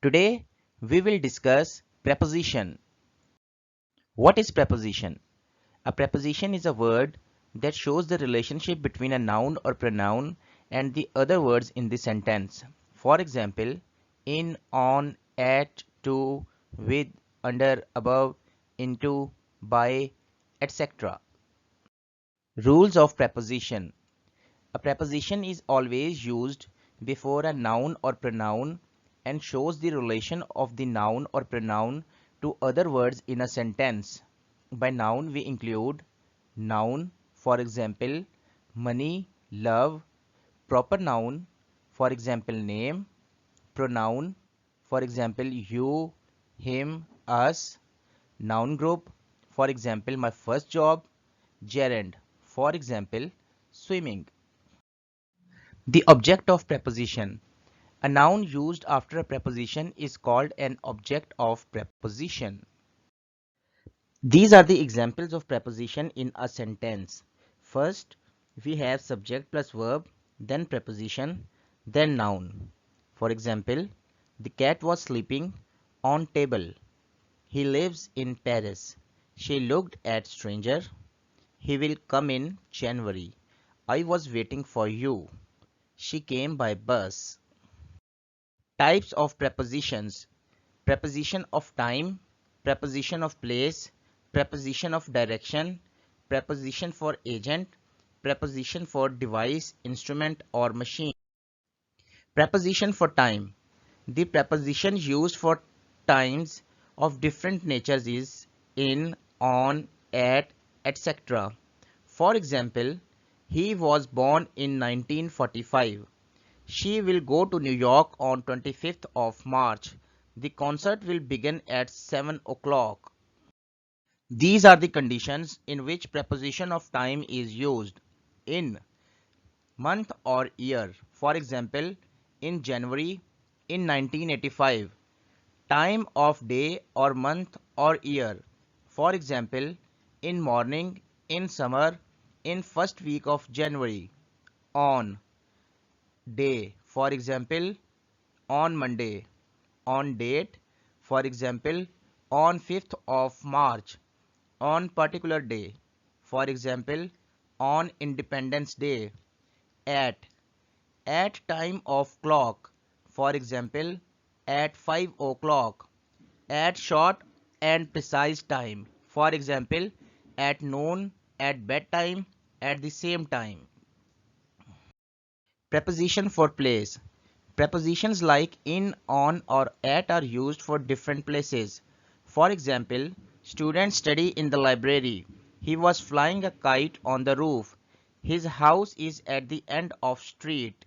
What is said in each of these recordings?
Today we will discuss preposition. What is preposition? A preposition is a word that shows the relationship between a noun or pronoun and the other words in the sentence. For example, in, on, at, to, with, under, above, into, by, etc. Rules of preposition. A preposition is always used before a noun or pronoun and shows the relation of the noun or pronoun to other words in a sentence. By noun we include noun, for example, money, love, proper noun, for example, name, pronoun, for example, you, him, us, noun group, for example, my first job, gerund, for example, swimming. The object of preposition. A noun used after a preposition is called an object of preposition. These are the examples of preposition in a sentence. First, we have subject plus verb, then preposition, then noun. For example, the cat was sleeping on table. He lives in Paris. She looked at stranger. He will come in January. I was waiting for you. She came by bus. Types of prepositions. Preposition of time, preposition of place, preposition of direction, preposition for agent, preposition for device, instrument or machine. Preposition for time. The preposition used for times of different natures is in, on, at, etc. For example, he was born in 1945. She will go to New York on 25th of March. The concert will begin at 7 o'clock. These are the conditions in which preposition of time is used. In, month or year. For example, in January, in 1985. Time of day or month or year. For example, in morning, in summer, in first week of January. On, day. For example, on Monday. On date, for example, on 5th of March. On particular day, for example, on Independence Day. At time of clock, for example, at 5 o'clock. At short and precise time, for example, at noon, at bedtime, at the same time. Preposition for place. Prepositions like in, on or at are used for different places. For example, students study in the library. He was flying a kite on the roof. His house is at the end of street.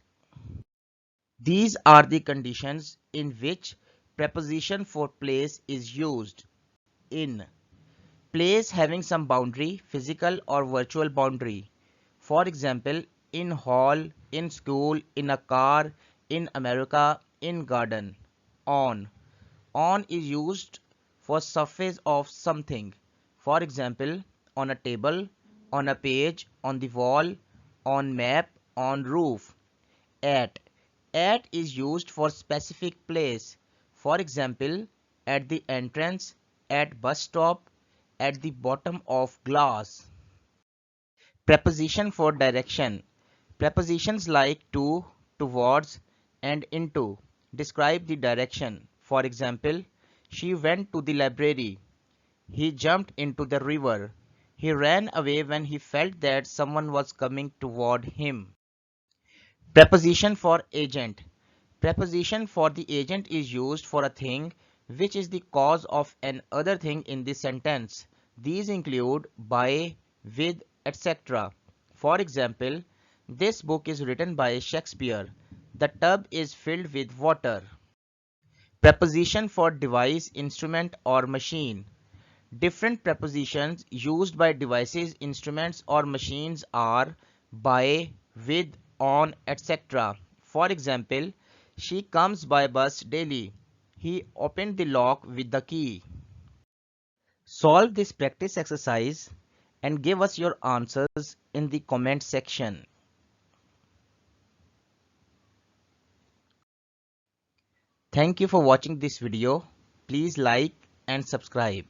These are the conditions in which preposition for place is used. In, place having some boundary, physical or virtual boundary. For example, in hall, in school, in a car, in America, in garden. On. On is used for surface of something. For example, on a table, on a page, on the wall, on map, on roof. At. At is used for specific place. For example, at the entrance, at bus stop, at the bottom of glass. Preposition for direction. Prepositions like to, towards, and into describe the direction. For example, she went to the library. He jumped into the river. He ran away when he felt that someone was coming toward him. Preposition for agent. Preposition for the agent is used for a thing which is the cause of an other thing in the sentence. These include by, with, etc. For example, this book is written by Shakespeare. The tub is filled with water. Preposition for device, instrument or machine. Different prepositions used by devices, instruments or machines are by, with, on, etc. For example, she comes by bus daily. He opened the lock with the key. Solve this practice exercise and give us your answers in the comment section. Thank you for watching this video. Please like and subscribe.